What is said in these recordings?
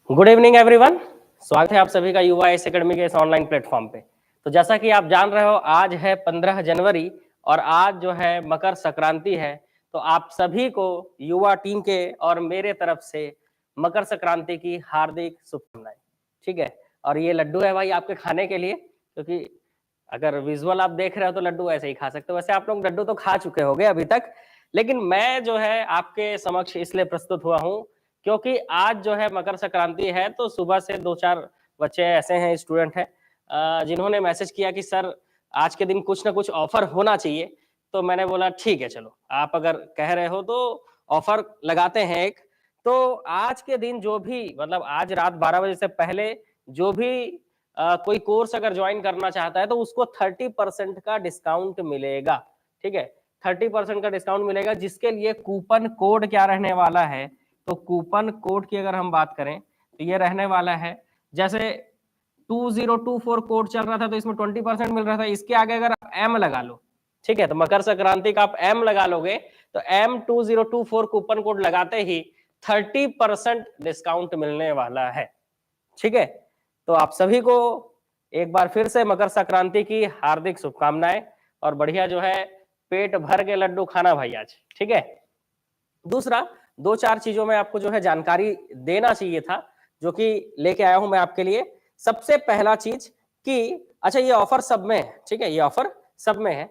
Good evening everyone. स्वागत है आप सभी का युवा एस एकेडमी के इस ऑनलाइन प्लेटफॉर्म पे। तो जैसा कि आप जान रहे हो, आज है 15 जनवरी और आज जो है मकर संक्रांति है। तो आप सभी को युवा टीम के और मेरे तरफ से मकर संक्रांति की हार्दिक शुभकामनाएं। ठीक है, और ये लड्डू है भाई आपके खाने के लिए, क्योंकि अगर विजुअल आप देख रहे हो तो लड्डू ऐसे ही खा सकते हो। वैसे आप लोग लड्डू तो खा चुके होंगे अभी तक, लेकिन मैं जो है आपके समक्ष इसलिए प्रस्तुत हुआ हूँ क्योंकि आज जो है मकर संक्रांति है। तो सुबह से 2-4 बच्चे ऐसे हैं, स्टूडेंट हैं, जिन्होंने मैसेज किया कि सर आज के दिन कुछ ना कुछ ऑफर होना चाहिए। तो मैंने बोला ठीक है, चलो आप अगर कह रहे हो तो ऑफर लगाते हैं एक। तो आज के दिन जो भी मतलब आज रात 12 बजे से पहले जो भी कोई कोर्स अगर ज्वाइन करना चाहता है तो उसको 30% का डिस्काउंट मिलेगा। ठीक है, 30% का डिस्काउंट मिलेगा, जिसके लिए कूपन कोड क्या रहने वाला है। तो कूपन कोड की अगर हम बात करें तो ये रहने वाला है, जैसे 2024 कोड चल रहा था तो इसमें 20% मिल रहा था। इसके आगे अगर आप एम लगा लो, ठीक है, तो मकर संक्रांति का आप एम लगा लोगे तो M2024 कूपन कोड लगाते ही 30% डिस्काउंट मिलने वाला है। ठीक है, तो आप सभी को एक बार फिर से मकर संक्रांति की हार्दिक शुभकामनाएं और बढ़िया जो है पेट भर के लड्डू खाना भाई आज। ठीक है, दूसरा 2-4 चीजों में आपको जो है जानकारी देना चाहिए था, जो कि लेके आया हूं मैं आपके लिए। सबसे पहला चीज कि अच्छा, ये ऑफर सब में है। ठीक है, ये ऑफर सब में है।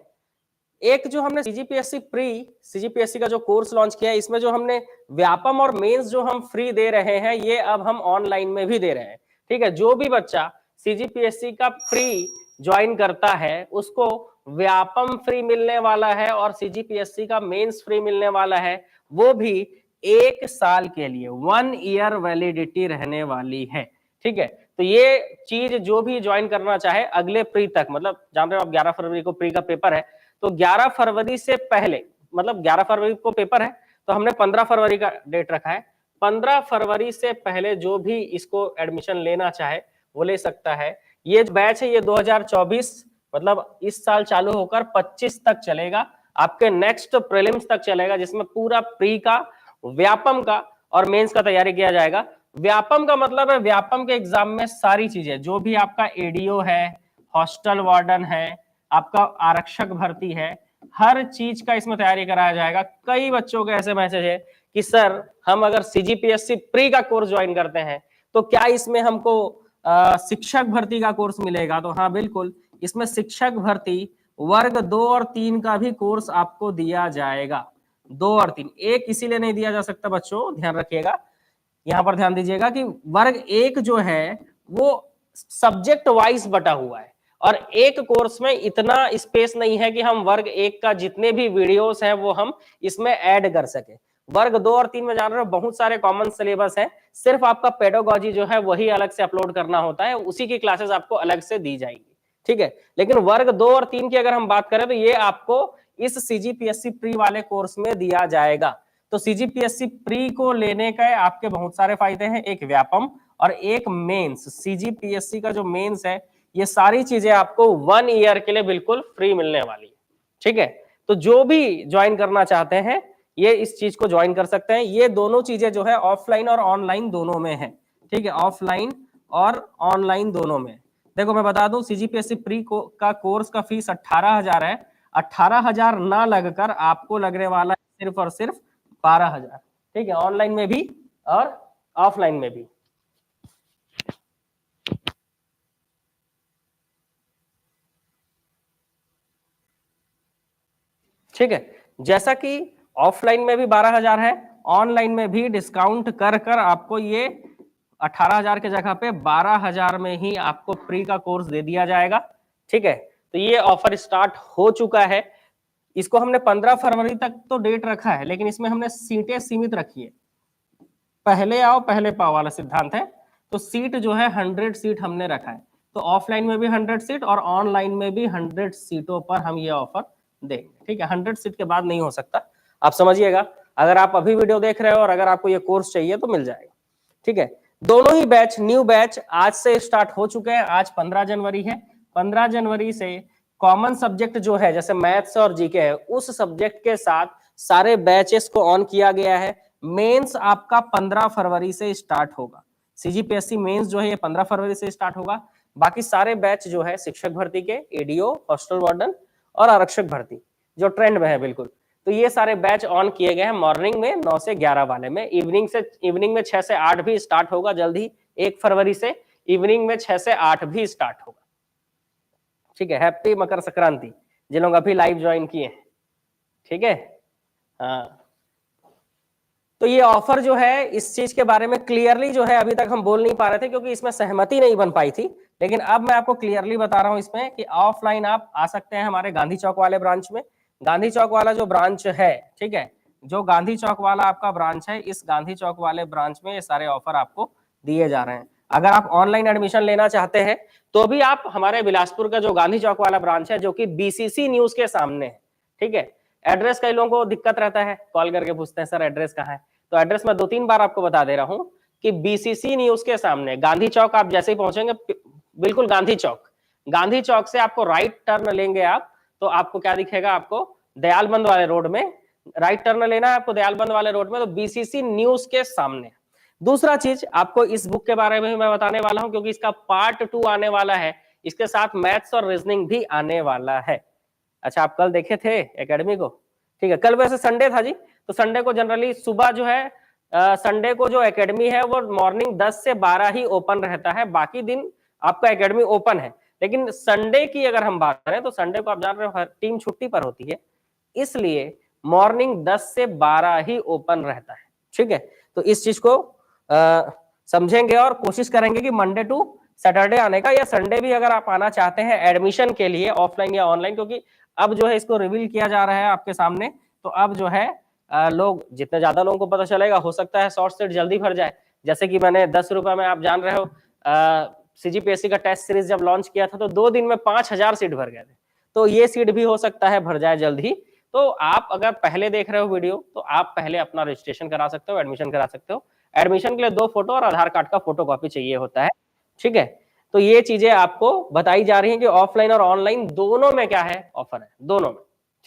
एक जो हमने सीजीपीएससी का जो कोर्स लॉन्च किया है, इसमें जो हमने व्यापम और मेंस जो हम फ्री दे रहे हैं, ये अब हम ऑनलाइन में भी दे रहे हैं। ठीक है, जो भी बच्चा सीजीपीएससी का प्री ज्वाइन करता है उसको व्यापम फ्री मिलने वाला है और सीजीपीएससी का मेंस फ्री मिलने वाला है, वो भी 1 साल के लिए 1 ईयर वैलिडिटी रहने वाली है। ठीक है, तो ये चीज जो भी ज्वाइन करना चाहे अगले प्री तक, मतलब जान रहे हो आप 11 फरवरी को प्री का पेपर है, तो 11 फरवरी से पहले, मतलब 11 फरवरी को पेपर है तो हमने 15 फरवरी का डेट रखा है। 15 फरवरी से पहले जो भी इसको एडमिशन लेना चाहे वो ले सकता है। ये बैच है, ये 2024 मतलब इस साल चालू होकर 25 तक चलेगा, आपके नेक्स्ट प्रीलिम्स तक चलेगा, जिसमें पूरा प्री का, व्यापम का और मेंस का तैयारी किया जाएगा। व्यापम का मतलब है व्यापम के एग्जाम में सारी चीजें, जो भी आपका एडीओ है, हॉस्टल वार्डन है, आपका आरक्षक भर्ती है, हर चीज का इसमें तैयारी कराया जाएगा। कई बच्चों के ऐसे मैसेज है कि सर हम अगर सीजीपीएससी प्री का कोर्स ज्वाइन करते हैं तो क्या इसमें हमको शिक्षक भर्ती का कोर्स मिलेगा? तो हाँ बिल्कुल, इसमें शिक्षक भर्ती वर्ग 2 और 3 का भी कोर्स आपको दिया जाएगा। 2 और 3 एक इसीलिए नहीं दिया जा सकता बच्चों, ध्यान रखिएगा, यहाँ पर ध्यान दीजिएगा कि वर्ग 1 जो है वो सब्जेक्ट वाइज बटा हुआ है और एक कोर्स में इतना स्पेस नहीं है कि हम वर्ग 1 का जितने भी वीडियोस हैं वो हम इसमें ऐड कर सके। वर्ग 2 और 3 में जान रहे हो बहुत सारे कॉमन सिलेबस है, सिर्फ आपका पेडागोजी जो है वही अलग से अपलोड करना होता है, उसी की क्लासेस आपको अलग से दी जाएगी। ठीक है, लेकिन वर्ग 2 और 3 की अगर हम बात करें तो ये आपको इस सीजीपीएससी प्री वाले कोर्स में दिया जाएगा। तो सीजीपीएससी प्री को लेने के आपके बहुत सारे फायदे हैं, एक व्यापम और एक मेंस। सीजीपीएससी का जो मेंस है, ये सारी चीजें आपको 1 ईयर के लिए बिल्कुल फ्री मिलने वाली है। ठीक है, तो जो भी ज्वाइन करना चाहते हैं ये इस चीज को ज्वाइन कर सकते हैं। ये दोनों चीजें जो है ऑफलाइन और ऑनलाइन दोनों में है। ठीक है, ऑफलाइन और ऑनलाइन दोनों में। देखो मैं बता दूं, सीजीपीएससी प्री का कोर्स का फीस 18,000 है। 18,000 ना लगकर आपको लगने वाला है सिर्फ और सिर्फ 12,000। ठीक है, ऑनलाइन में भी और ऑफलाइन में भी। ठीक है, जैसा कि ऑफलाइन में भी 12,000 है, ऑनलाइन में भी डिस्काउंट कर कर आपको ये 18,000 के जगह पे 12,000 में ही आपको प्री का कोर्स दे दिया जाएगा। ठीक है, तो ये ऑफर स्टार्ट हो चुका है। इसको हमने 15 फरवरी तक तो डेट रखा है, लेकिन इसमें हमने सीटें सीमित रखी है, पहले आओ पहले पाओ वाला सिद्धांत है। तो सीट जो है 100 सीट हमने रखा है, तो ऑफलाइन में भी 100 सीट और ऑनलाइन में भी 100 सीटों पर हम ये ऑफर देंगे। ठीक है, 100 सीट के बाद नहीं हो सकता, आप समझिएगा। अगर आप अभी वीडियो देख रहे हो और अगर आपको ये कोर्स चाहिए तो मिल जाएगा। ठीक है, दोनों ही बैच, न्यू बैच आज से स्टार्ट हो चुके हैं। आज 15 जनवरी है, 15 जनवरी से कॉमन सब्जेक्ट जो है जैसे मैथ्स और जीके है, उस सब्जेक्ट के साथ सारे बैचेस को ऑन किया गया है। मेंस आपका 15 फरवरी से स्टार्ट होगा, सीजीपीएससी मेंस जो है ये 15 फरवरी से स्टार्ट होगा। बाकी सारे बैच जो है शिक्षक भर्ती के, एडीओ, हॉस्टल वार्डन और आरक्षक भर्ती जो ट्रेंड में है बिल्कुल, तो ये सारे बैच ऑन किए गए हैं मॉर्निंग में 9 से 11 वाले में। इवनिंग में 6 से 8 भी स्टार्ट होगा जल्द ही, 1 फरवरी से इवनिंग में 6 से 8 भी स्टार्ट होगा। ठीक है, हैप्पी मकर संक्रांति जिन लोग अभी लाइव ज्वाइन किए हैं। ठीक है, हाँ, तो ये ऑफर जो है इस चीज के बारे में क्लियरली जो है अभी तक हम बोल नहीं पा रहे थे क्योंकि इसमें सहमति नहीं बन पाई थी, लेकिन अब मैं आपको क्लियरली बता रहा हूं इसमें कि ऑफलाइन आप आ सकते हैं हमारे गांधी चौक वाले ब्रांच में। गांधी चौक वाला जो ब्रांच है, ठीक है, जो गांधी चौक वाला आपका ब्रांच है, इस गांधी चौक वाले ब्रांच में ये सारे ऑफर आपको दिए जा रहे हैं। अगर आप ऑनलाइन एडमिशन लेना चाहते हैं तो भी आप हमारे बिलासपुर का जो गांधी चौक वाला ब्रांच है, जो कि बीसीसी न्यूज के सामने है, ठीक है। एड्रेस कई लोगों को दिक्कत रहता है, कॉल करके पूछते हैं सर एड्रेस कहाँ है, तो एड्रेस मैं 2-3 बार आपको बता दे रहा हूं कि बीसीसी न्यूज के सामने गांधी चौक। आप जैसे ही पहुंचेंगे बिल्कुल गांधी चौक से आपको राइट टर्न लेंगे आप, तो आपको क्या दिखेगा, आपको दयालबंद वाले रोड में राइट टर्न लेना है आपको, दयालबंद वाले रोड में, तो बीसीसी न्यूज के सामने। दूसरा चीज आपको इस बुक के बारे में मैं बताने वाला हूं क्योंकि इसका पार्ट 2 आने वाला है, इसके साथ मैथ्स और रीजनिंग भी आने वाला है। अच्छा, आप कल देखे थे एकेडमी को? ठीक है, कल वैसे संडे था जी, तो संडे को जनरली सुबह जो है संडे को जो एकेडमी है वो मॉर्निंग 10 से 12 ही ओपन रहता है, बाकी दिन आपका एकेडमी ओपन है। लेकिन संडे की अगर हम बात करें तो संडे को आप जान रहे हो हर टीम छुट्टी पर होती है, इसलिए मॉर्निंग 10 से 12 ही ओपन रहता है। ठीक है, तो इस चीज को समझेंगे और कोशिश करेंगे कि मंडे टू सैटरडे आने का, या संडे भी अगर आप आना चाहते हैं एडमिशन के लिए ऑफलाइन या ऑनलाइन, क्योंकि अब जो है इसको रिवील किया जा रहा है आपके सामने, तो अब जो है लोग, जितने ज्यादा लोगों को पता चलेगा हो सकता है शॉर्ट सीट जल्दी भर जाए। जैसे कि मैंने 10 रुपए में, आप जान रहे हो सीजीपीएससी का टेस्ट सीरीज जब लॉन्च किया था तो 2 दिन में 5000 सीट भर गए थे, तो ये सीट भी हो सकता है भर जाए जल्द ही। तो आप अगर पहले देख रहे हो वीडियो तो आप पहले अपना रजिस्ट्रेशन करा सकते हो, एडमिशन करा सकते हो। एडमिशन के लिए 2 फोटो और आधार कार्ड का फोटोकॉपी चाहिए होता है। ठीक है, तो ये चीजें आपको बताई जा रही हैं कि ऑफलाइन और ऑनलाइन दोनों में क्या है, ऑफर है दोनों में।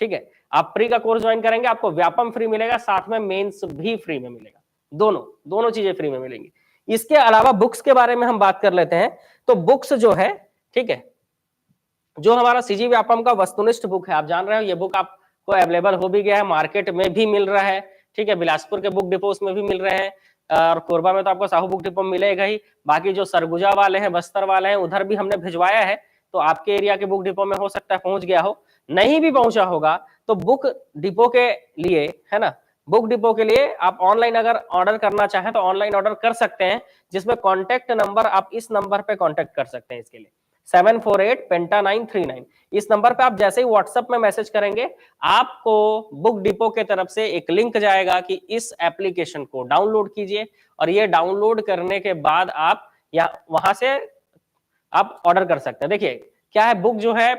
ठीक है, आप प्री का कोर्स ज्वाइन करेंगे आपको व्यापम फ्री मिलेगा, साथ में मेंस भी फ्री में मिलेगा, दोनों चीजें फ्री में मिलेंगी। इसके अलावा बुक्स के बारे में हम बात कर लेते हैं। तो बुक्स जो है, ठीक है, जो हमारा सीजी व्यापम का वस्तुनिष्ठ बुक है, आप जान रहे हो ये बुक आपको अवेलेबल हो भी गया है, मार्केट में भी मिल रहा है। ठीक है, बिलासपुर के बुक डिपोस में भी मिल रहे हैं, और कोरबा में तो आपको साहू बुक डिपो मिलेगा ही। बाकी जो सरगुजा वाले हैं, बस्तर वाले हैं, उधर भी हमने भिजवाया है, तो आपके एरिया के बुक डिपो में हो सकता है पहुंच गया हो। नहीं भी पहुंचा होगा तो बुक डिपो के लिए, है ना, बुक डिपो के लिए आप ऑनलाइन अगर ऑर्डर करना चाहें तो ऑनलाइन ऑर्डर कर सकते हैं, जिसमें कॉन्टेक्ट नंबर आप इस नंबर पे कॉन्टेक्ट कर सकते हैं। इसके लिए 748 पेंटा 939, इस नंबर पे आप जैसे ही व्हाट्सएप में मैसेज करेंगे, आपको बुक डिपो के तरफ से एक लिंक जाएगा कि इस एप्लीकेशन को डाउनलोड कीजिए, और ये डाउनलोड करने के बाद आप या वहां से आप ऑर्डर कर सकते हैं। देखिए क्या है, बुक जो है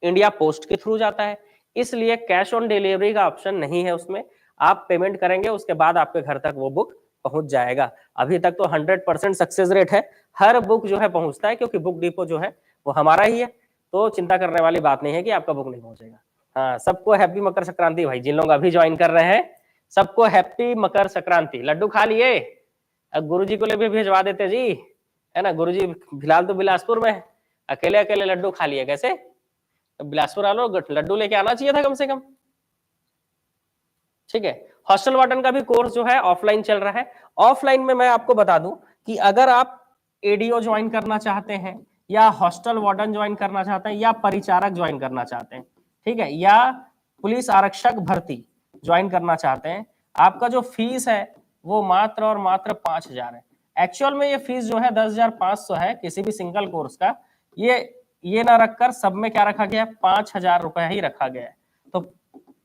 इंडिया पोस्ट के थ्रू जाता है, इसलिए कैश ऑन डिलीवरी का ऑप्शन नहीं है उसमें। आप पेमेंट करेंगे, उसके बाद आपके घर तक वो बुक पहुंच जाएगा। अभी तक तो 100% सक्सेस रेट है, हर बुक जो है पहुंचता है, क्योंकि बुक डिपो जो है वो हमारा ही है, तो चिंता करने वाली बात नहीं है कि आपका बुक नहीं पहुंचेगा। हाँ, सबको हैप्पी मकर संक्रांति भाई, जिन लोग अभी ज्वाइन कर रहे हैं सबको हैप्पी मकर संक्रांति। लड्डू खा लिए? गुरु जी को ले भी भिजवा देते जी, है ना। गुरु जी फिलहाल तो बिलासपुर में, अकेले अकेले लड्डू खा लिए कैसे? बिलासपुर वालों लड्डू लेके आना चाहिए था कम से कम। ठीक है, हॉस्टल वार्डन का भी कोर्स जो है ऑफलाइन चल रहा है। ऑफलाइन में मैं आपको बता दूं कि अगर आप एडीओ ज्वाइन करना चाहते हैं, या हॉस्टल वार्डन ज्वाइन करना चाहते हैं, या परिचारक ज्वाइन करना चाहते हैं, ठीक है, या पुलिस आरक्षक भर्ती ज्वाइन करना चाहते हैं, आपका जो फीस है वो मात्र और मात्र 5000 है। एक्चुअल में ये फीस जो है 10,500 है किसी भी सिंगल कोर्स का। ये ना रखकर सब में क्या रखा गया है, 5000 रुपए ही रखा गया है। तो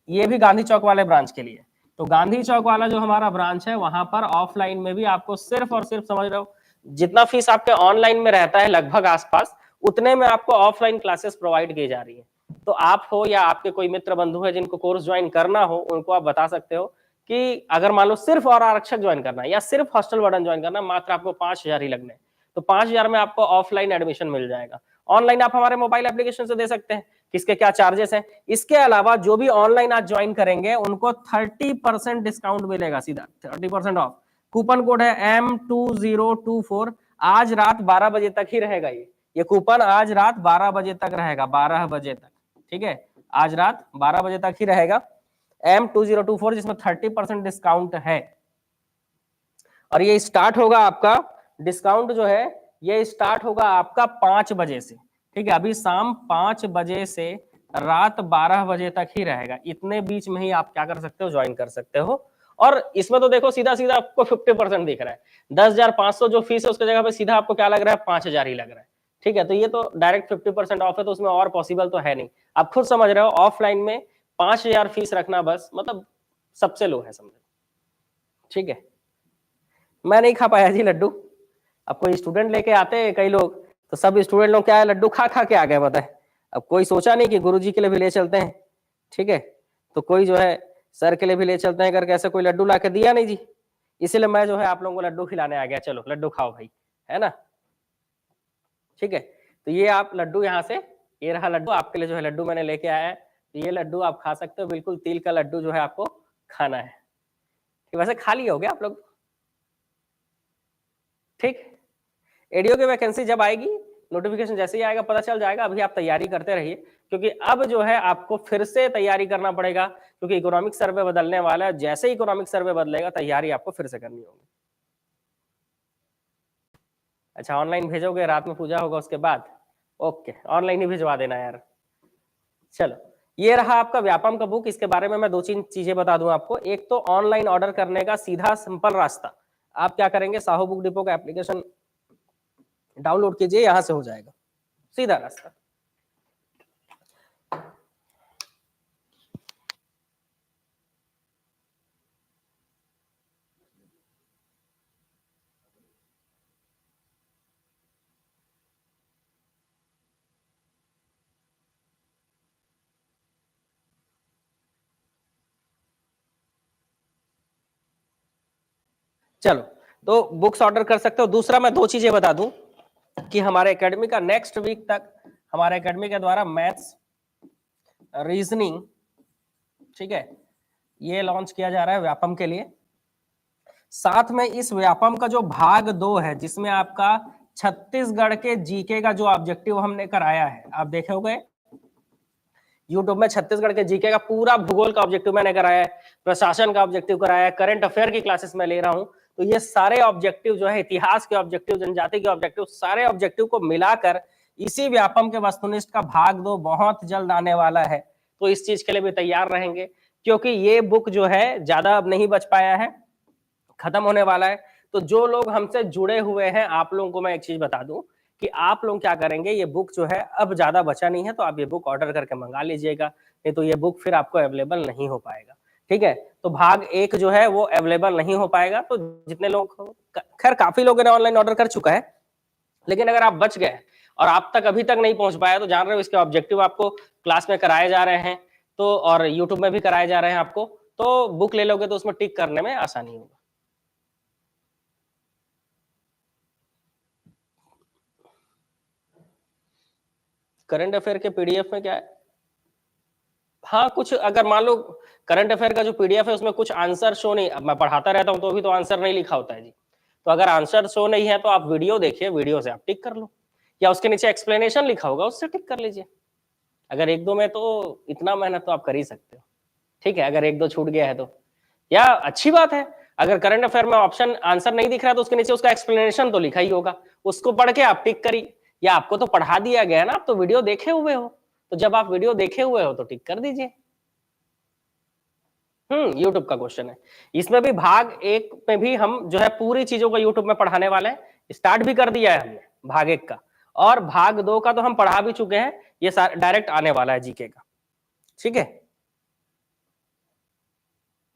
ये भी गांधी चौक वाले ब्रांच के लिए। तो गांधी चौक वाला जो हमारा ब्रांच है, वहां पर ऑफलाइन में भी आपको सिर्फ और सिर्फ, समझ रहे हो, जितना फीस आपके ऑनलाइन में रहता है लगभग आसपास, उतने में आपको ऑफलाइन क्लासेस प्रोवाइड की जा रही है। तो आप हो या आपके कोई मित्र बंधु है जिनको कोर्स ज्वाइन करना हो, उनको आप बता सकते हो कि अगर मान लो सिर्फ और आरक्षक ज्वाइन करना है या सिर्फ हॉस्टल वार्डन ज्वाइन करना है, मात्र आपको 5000 ही लगने हैं। तो 5000 में आपको ऑफलाइन एडमिशन मिल जाएगा। ऑनलाइन आप हमारे मोबाइल एप्लीकेशन से दे सकते हैं, किसके क्या चार्जेस हैं। इसके अलावा जो भी ऑनलाइन आज ज्वाइन करेंगे उनको 30% डिस्काउंट मिलेगा, सीधा 30% ऑफ। कूपन कोड है M2024। आज रात 12 बजे तक ही रहेगा ये कूपन आज रात 12 बजे तक रहेगा, 12 बजे तक, ठीक है, आज रात 12 बजे तक ही रहेगा। M2024 जिसमें 30% डिस्काउंट है, और ये स्टार्ट होगा आपका, डिस्काउंट जो है ये स्टार्ट होगा आपका 5 बजे से, ठीक है, अभी शाम 5 बजे से रात 12 बजे तक ही रहेगा। इतने बीच में ही आप क्या कर सकते हो, ज्वाइन कर सकते हो। और इसमें तो देखो सीधा सीधा आपको 50% दिख रहा है, 10,500 जो फीस है उसके जगह पे सीधा आपको क्या लग रहा है, 5,000 ही लग रहा है, ठीक है। तो ये तो डायरेक्ट 50% ऑफ है, तो उसमें और पॉसिबल तो है नहीं। आप खुद समझ रहे हो, ऑफलाइन में 5,000 फीस रखना बस मतलब सबसे लो है, समझो, ठीक है। मैं नहीं खा पाया जी लड्डू। अब कोई स्टूडेंट लेके आते हैं कई लोग, तो सब स्टूडेंट लोग क्या है, लड्डू खा खा के आ गए, बताए। अब कोई सोचा नहीं कि गुरुजी के लिए भी ले चलते हैं, ठीक है, तो कोई जो है सर के लिए भी ले चलते हैं करके ऐसे कोई लड्डू ला के दिया नहीं जी, इसीलिए मैं जो है आप लोगों को लड्डू खिलाने आ गया। चलो लड्डू खाओ भाई, है ना, ठीक है। तो ये आप लड्डू यहाँ से, ये रहा लड्डू आपके लिए, जो है लड्डू मैंने लेके आया है, तो ये लड्डू आप खा सकते हो, बिल्कुल तिल का लड्डू जो है आपको खाना है। वैसे खा लिए हो गया आप लोग, ठीक। एडीओ की वैकेंसी जब आएगी, नोटिफिकेशन जैसे ही आएगा पता चल जाएगा। अभी आप तैयारी करते रहिए, क्योंकि अब जो है आपको फिर से तैयारी करना पड़ेगा, क्योंकि इकोनॉमिक सर्वे बदलने वाला है। जैसे ही इकोनॉमिक सर्वे बदलेगा तैयारी आपको फिर से करनी होगी। अच्छा, ऑनलाइन भेजोगे, रात में पूजा होगा उसके बाद, ओके, ऑनलाइन ही भिजवा देना यार। चलो, ये रहा आपका व्यापम का बुक। इसके बारे में मैं 2-3 चीजें बता दूं आपको। एक तो ऑनलाइन ऑर्डर करने का सीधा सिंपल रास्ता, आप क्या करेंगे, साहू बुक डिपो का एप्लीकेशन डाउनलोड कीजिए, यहां से हो जाएगा सीधा रास्ता। चलो, तो बुक्स ऑर्डर कर सकते हो। दूसरा मैं 2 चीजें बता दूं कि हमारे एकेडमी का नेक्स्ट वीक तक हमारे एकेडमी के द्वारा मैथ्स, रीजनिंग, ठीक है, ये लॉन्च किया जा रहा है व्यापम के लिए। साथ में इस व्यापम का जो भाग 2 है, जिसमें आपका छत्तीसगढ़ के जीके का जो ऑब्जेक्टिव हमने कराया है, आप देखे होंगे यूट्यूब में, छत्तीसगढ़ के जीके का पूरा भूगोल का ऑब्जेक्टिव मैंने कराया है, प्रशासन का ऑब्जेक्टिव कराया है, करंट अफेयर की क्लासेस में ले रहा हूं। तो ये सारे ऑब्जेक्टिव जो है, इतिहास के ऑब्जेक्टिव, जनजाति के ऑब्जेक्टिव, सारे ऑब्जेक्टिव को मिलाकर इसी व्यापम के वस्तुनिष्ठ का भाग 2 बहुत जल्द आने वाला है। तो इस चीज के लिए भी तैयार रहेंगे, क्योंकि ये बुक जो है ज्यादा अब नहीं बच पाया है, खत्म होने वाला है। तो जो लोग हमसे जुड़े हुए हैं, आप लोगों को मैं एक चीज बता दूं कि आप लोग क्या करेंगे, ये बुक जो है अब ज्यादा बचा नहीं है, तो आप ये बुक ऑर्डर करके मंगा लीजिएगा, नहीं तो ये बुक फिर आपको अवेलेबल नहीं हो पाएगा, ठीक है। तो भाग 1 जो है वो अवेलेबल नहीं हो पाएगा। तो जितने लोग, खैर काफी लोगों ने ऑनलाइन ऑर्डर कर चुका है, लेकिन अगर आप बच गए और आप तक अभी तक नहीं पहुंच पाया, तो जान रहे हो इसके ऑब्जेक्टिव आपको क्लास में कराए जा रहे हैं, तो और यूट्यूब में भी कराए जा रहे हैं आपको, तो बुक ले लोगे तो उसमें टिक करने में आसानी होगा। करंट अफेयर के पीडीएफ में क्या है, हाँ कुछ अगर मान लो करंट अफेयर का जो पीडीएफ है उसमें कुछ आंसर शो नहीं, अब मैं पढ़ाता रहता हूँ तो अभी तो आंसर नहीं लिखा होता है जी। तो अगर आंसर शो नहीं है तो आप वीडियो देखिए, वीडियो से आप टिक कर लो, या उसके नीचे एक्सप्लेनेशन लिखा होगा उससे टिक कर लीजिए। अगर 1-2 में तो इतना मेहनत तो आप कर ही सकते हो, ठीक है। अगर 1-2 छूट गया है तो, या अच्छी बात है, अगर करंट अफेयर में ऑप्शन आंसर नहीं दिख रहा है तो उसके नीचे उसका एक्सप्लेनेशन तो लिखा ही होगा, उसको पढ़ के आप टिक करिए। या आपको तो पढ़ा दिया गया है ना, आप तो वीडियो देखे हुए हो, तो जब आप वीडियो देखे हुए हो तो टिक कर दीजिए। यूट्यूब का क्वेश्चन है। इसमें भी भाग 1 में भी हम जो है पूरी चीजों को यूट्यूब में पढ़ाने वाले हैं, स्टार्ट भी कर दिया है हमने भाग 1 का, और भाग 2 का तो हम पढ़ा भी चुके हैं, ये डायरेक्ट आने वाला है जीके का, ठीक है।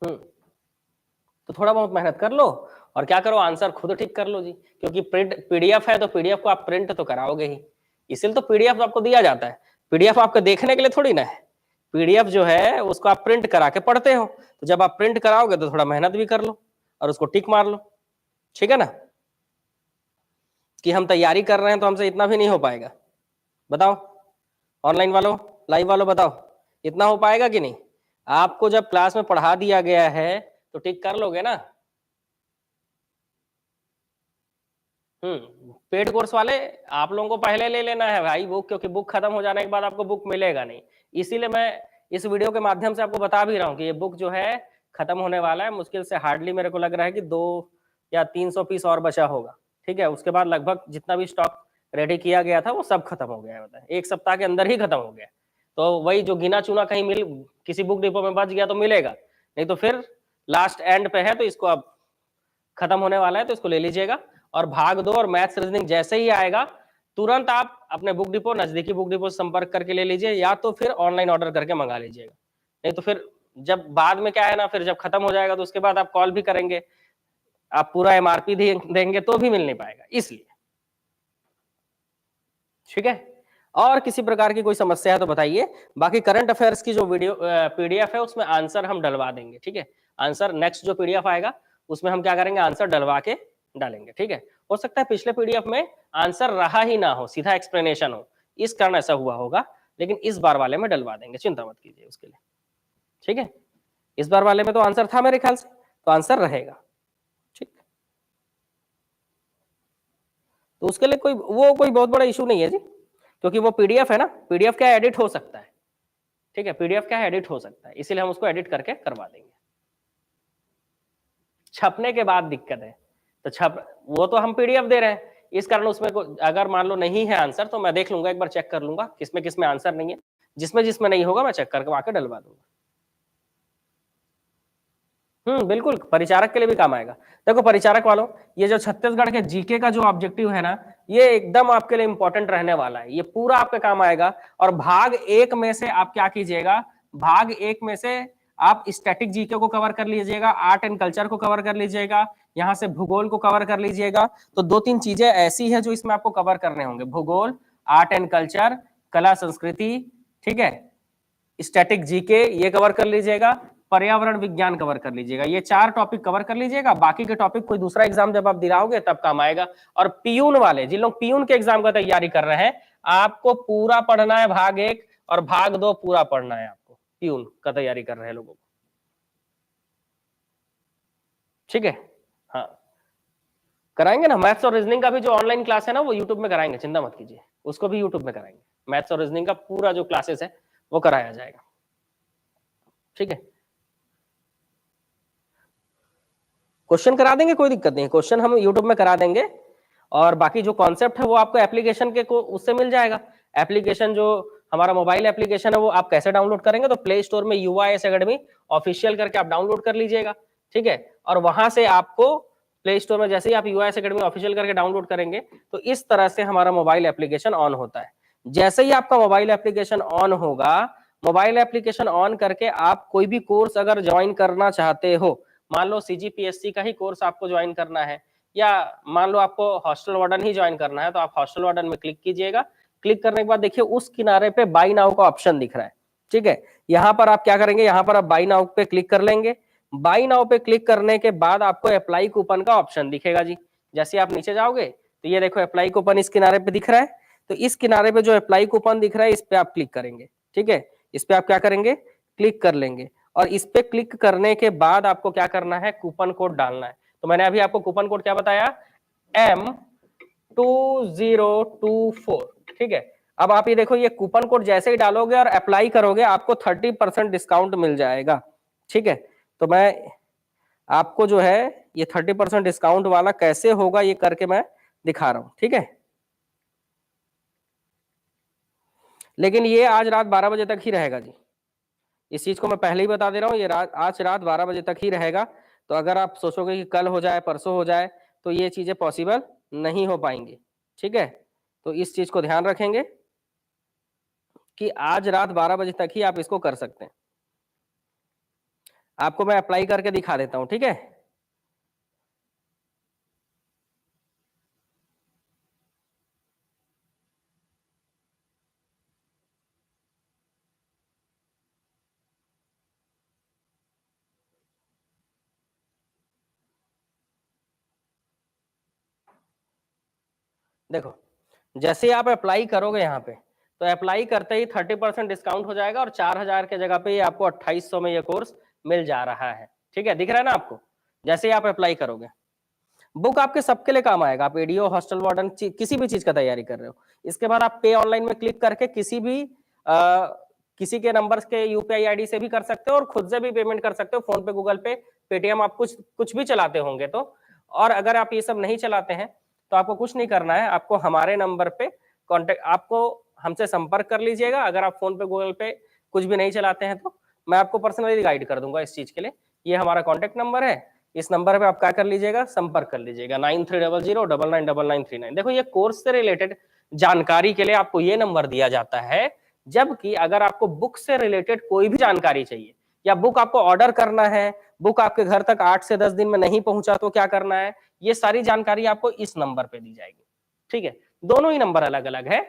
तो थोड़ा बहुत मेहनत कर लो, और क्या करो, आंसर खुद ठीक कर लो जी, क्योंकि प्रिंट पीडीएफ है तो पीडीएफ को आप प्रिंट तो कराओगे ही, इसलिए तो पीडीएफ आपको दिया जाता है। पीडीएफ आपको देखने के लिए थोड़ी ना है, पीडीएफ जो है उसको आप प्रिंट करा के पढ़ते हो, तो जब आप प्रिंट कराओगे तो थोड़ा मेहनत भी कर लो और उसको टिक मार लो, ठीक है ना। कि हम तैयारी कर रहे हैं तो हमसे इतना भी नहीं हो पाएगा, बताओ ऑनलाइन वालों, लाइव वालों, बताओ इतना हो पाएगा कि नहीं। आपको जब क्लास में पढ़ा दिया गया है तो टिक कर लोगे ना। पेड कोर्स वाले आप लोगों को पहले ले लेना है भाई बुक, क्योंकि बुक खत्म हो जाने के बाद आपको बुक मिलेगा नहीं। इसीलिए मैं इस वीडियो के माध्यम से आपको बता भी रहा हूँ कि ये बुक जो है खत्म होने वाला है। मुश्किल से हार्डली मेरे को लग रहा है कि 2 या 300 पीस और बचा होगा। ठीक है, उसके बाद लगभग जितना भी स्टॉक रेडी किया गया था वो सब खत्म हो गया है। बताए 1 सप्ताह के अंदर ही खत्म हो गया। तो वही जो गिना चुना कहीं मिल किसी बुक डिपो में बच गया तो मिलेगा, नहीं तो फिर लास्ट एंड पे है, तो इसको अब खत्म होने वाला है तो इसको ले लीजिएगा। और भाग 2 और मैथ्स रीजनिंग जैसे ही आएगा तुरंत आप अपने बुक डिपो, नजदीकी बुक डिपो से संपर्क करके ले लीजिए, या तो फिर ऑनलाइन ऑर्डर करके मंगा लीजिएगा। नहीं तो फिर जब बाद में क्या है ना, फिर जब खत्म हो जाएगा तो उसके बाद आप कॉल भी करेंगे, आप पूरा एमआरपी देंगे तो भी मिल नहीं पाएगा, इसलिए। ठीक है, और किसी प्रकार की कोई समस्या है तो बताइए। बाकी करंट अफेयर्स की जो वीडियो पीडीएफ है उसमें आंसर हम डलवा देंगे। ठीक है, आंसर नेक्स्ट जो पीडीएफ आएगा उसमें हम क्या करेंगे, आंसर डलवा के डालेंगे। ठीक है, हो सकता है पिछले पीडीएफ में आंसर रहा ही ना हो, सीधा एक्सप्लेनेशन हो, इस कारण ऐसा हुआ होगा, लेकिन इस बार वाले में डलवा देंगे, चिंता मत कीजिए उसके लिए। ठीक है, इस बार वाले में तो आंसर था मेरे ख्याल से, तो आंसर रहेगा। ठीक, तो उसके लिए कोई बहुत बड़ा इशू नहीं है जी, क्योंकि वो पीडीएफ है ना, पीडीएफ क्या एडिट हो सकता है। ठीक है, पीडीएफ क्या है, एडिट हो सकता है, इसीलिए हम उसको एडिट करके करवा देंगे। छपने के बाद दिक्कत है, तो वो तो हम पीडीएफ दे रहे हैं, इस कारण उसमें अगर मान लो नहीं है आंसर तो मैं देख लूंगा, एक बार चेक कर लूंगा किसमें किसमें आंसर नहीं है, जिसमें जिसमें नहीं होगा मैं चेक करके आके डलवा दूंगा। बिल्कुल, परिचारक के लिए भी काम आएगा। देखो परिचारक वालों, ये जो छत्तीसगढ़ के जीके का जो ऑब्जेक्टिव है ना, ये एकदम आपके लिए इंपॉर्टेंट रहने वाला है, ये पूरा आपके काम आएगा। और भाग 1 में से आप क्या कीजिएगा, भाग 1 में से आप स्टैटिक जीके को कवर कर लीजिएगा, आर्ट एंड कल्चर को कवर कर लीजिएगा, यहाँ से भूगोल को कवर कर लीजिएगा। तो 2-3 चीजें ऐसी है जो इसमें आपको कवर करने होंगे, भूगोल, आर्ट एंड कल्चर, कला संस्कृति, ठीक है, स्टैटिक जीके ये कवर कर लीजिएगा, पर्यावरण विज्ञान कवर कर लीजिएगा। ये 4 टॉपिक कवर कर लीजिएगा, बाकी के टॉपिक कोई दूसरा एग्जाम जब आप दिलाओगे तब काम आएगा। और पियून वाले, जिन लोग पियून के एग्जाम का तैयारी कर रहे हैं, आपको पूरा पढ़ना है भाग 1 और भाग 2 पूरा पढ़ना है आपको, पियून का तैयारी कर रहे हैं लोगों को। ठीक है, हाँ कराएंगे ना। मैथ्स और रीजनिंग का भी जो ऑनलाइन क्लास है ना वो यूट्यूब में कराएंगे, चिंता मत कीजिए, उसको भी यूट्यूब में कराएंगे। मैथ्स और रीजनिंग का पूरा जो क्लासेस है वो कराया जाएगा। ठीक है, क्वेश्चन करा देंगे, कोई दिक्कत नहीं, क्वेश्चन हम यूट्यूब में करा देंगे। और बाकी जो कॉन्सेप्ट है वो आपको एप्लीकेशन के को उससे मिल जाएगा। एप्लीकेशन जो हमारा मोबाइल एप्लीकेशन है वो आप कैसे डाउनलोड करेंगे, तो प्ले स्टोर में UIS Academy ऑफिशियल करके आप डाउनलोड कर लीजिएगा। ठीक है, और वहां से आपको प्ले स्टोर में जैसे ही आप UIS Academy ऑफिशियल करके डाउनलोड करेंगे तो इस तरह से हमारा मोबाइल एप्लीकेशन ऑन होता है। जैसे ही आपका मोबाइल एप्लीकेशन ऑन होगा, मोबाइल एप्लीकेशन ऑन करके आप कोई भी कोर्स अगर ज्वाइन करना चाहते हो, मान लो CGPSC का ही कोर्स आपको ज्वाइन करना है, या मान लो आपको हॉस्टल वार्डन ही ज्वाइन करना है, तो आप हॉस्टल वार्डन में क्लिक कीजिएगा। क्लिक करने के बाद देखिए उस किनारे पे बाई नाउ का ऑप्शन दिख रहा है। ठीक है, यहाँ पर आप क्या करेंगे, यहाँ पर आप बाई नाउ पे क्लिक कर लेंगे। बाई नाउ पे क्लिक करने के बाद आपको अप्लाई कूपन का ऑप्शन दिखेगा जी। जैसे आप नीचे जाओगे तो ये देखो अप्लाई कूपन इस किनारे पे दिख रहा है, तो इस किनारे पे जो अप्लाई कूपन दिख रहा है इस पे आप क्लिक करेंगे। ठीक है, इस पे आप क्या करेंगे, क्लिक कर लेंगे। और इस पे क्लिक करने के बाद आपको क्या करना है, कूपन कोड डालना है। तो मैंने अभी आपको कूपन कोड क्या बताया, M2024। ठीक है, अब आप ये देखो, ये कूपन कोड जैसे ही डालोगे और अप्लाई करोगे आपको 30% डिस्काउंट मिल जाएगा। ठीक है, तो मैं आपको जो है ये 30% डिस्काउंट वाला कैसे होगा ये करके मैं दिखा रहा हूं। ठीक है, लेकिन ये आज रात 12 बजे तक ही रहेगा जी, इस चीज को मैं पहले ही बता दे रहा हूँ, ये आज रात 12 बजे तक ही रहेगा। तो अगर आप सोचोगे कि कल हो जाए, परसों हो जाए, तो ये चीजें पॉसिबल नहीं हो पाएंगी। ठीक है, तो इस चीज को ध्यान रखेंगे कि आज रात 12 बजे तक ही आप इसको कर सकते हैं। आपको मैं अप्लाई करके दिखा देता हूं। ठीक है, देखो जैसे आप अप्लाई करोगे यहाँ पे, तो अप्लाई करते ही 30% डिस्काउंट हो जाएगा और 4000 के जगह पे ये आपको 2800 में ये कोर्स मिल जा रहा है। ठीक है, दिख रहा है ना आपको, जैसे ही आप अप्लाई करोगे। बुक आपके सबके लिए काम आएगा। आप एडीओ, हॉस्टल वार्डन, किसी भी चीज का तैयारी कर रहे हो। इसके बाद आप पे ऑनलाइन में क्लिक करके किसी के नंबर के यूपीआई आईडी से भी कर सकते हो और खुद से भी पेमेंट कर सकते हो, फोन पे, गूगल पे, पेटीएम, आप कुछ भी चलाते होंगे तो। और अगर आप ये सब नहीं चलाते हैं तो आपको कुछ नहीं करना है, आपको हमारे नंबर पे आपको हमसे संपर्क कर लीजिएगा। अगर आप फोन पे, गूगल पे कुछ भी नहीं चलाते हैं तो मैं आपको पर्सनली गाइड कर दूंगा इस चीज के लिए। ये हमारा कॉन्टेक्ट नंबर है, इस नंबर पे आप क्या कर लीजिएगा, संपर्क कर लीजिएगा 9300999939। देखो, ये कोर्स से रिलेटेड जानकारी के लिए आपको ये नंबर दिया जाता है। जबकि अगर आपको बुक से रिलेटेड कोई भी जानकारी चाहिए या बुक आपको ऑर्डर करना है, बुक आपके घर तक 8 से 10 दिन में नहीं पहुंचा तो क्या करना है, ये सारी जानकारी आपको इस नंबर पे दी जाएगी। ठीक है, दोनों ही नंबर अलग अलग है।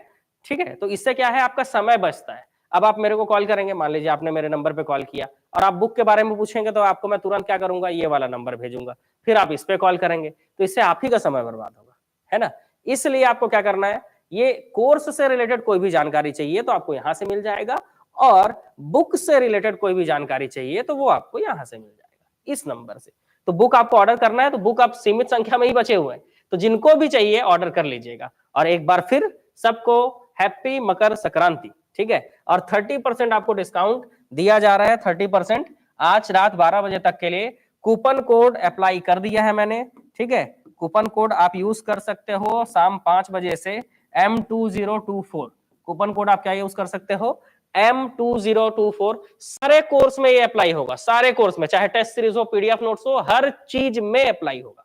ठीक है, तो इससे क्या है, आपका समय बचता है। अब आप मेरे को कॉल करेंगे, मान लीजिए आपने मेरे नंबर पे कॉल किया और आप बुक के बारे में पूछेंगे तो आपको मैं तुरंत क्या करूंगा, ये वाला नंबर भेजूंगा, फिर आप इस पे कॉल करेंगे, तो इससे आप ही का समय बर्बाद होगा, है ना। इसलिए आपको क्या करना है, ये कोर्स से रिलेटेड कोई भी जानकारी चाहिए तो आपको यहां से मिल जाएगा, और बुक से रिलेटेड कोई भी जानकारी चाहिए तो वो आपको यहां से मिल जाएगा इस नंबर से। तो बुक आपको ऑर्डर करना है तो बुक आप सीमित संख्या में ही बचे हुए हैं, तो जिनको भी चाहिए ऑर्डर कर लीजिएगा। और एक बार फिर सबको हैप्पी मकर संक्रांति। ठीक है, और 30% आपको डिस्काउंट दिया जा रहा है, 30% आज रात 12 बजे तक के लिए। कूपन कोड अप्लाई कर दिया है मैंने। ठीक है, कूपन कोड आप यूज कर सकते हो शाम 5 बजे से M2024। कूपन कोड आप क्या यूज कर सकते हो, M2024। सारे कोर्स में ये अप्लाई होगा, सारे कोर्स में, चाहे टेस्ट सीरीज हो, पीडीएफ नोट्स हो, हर चीज में अप्लाई होगा।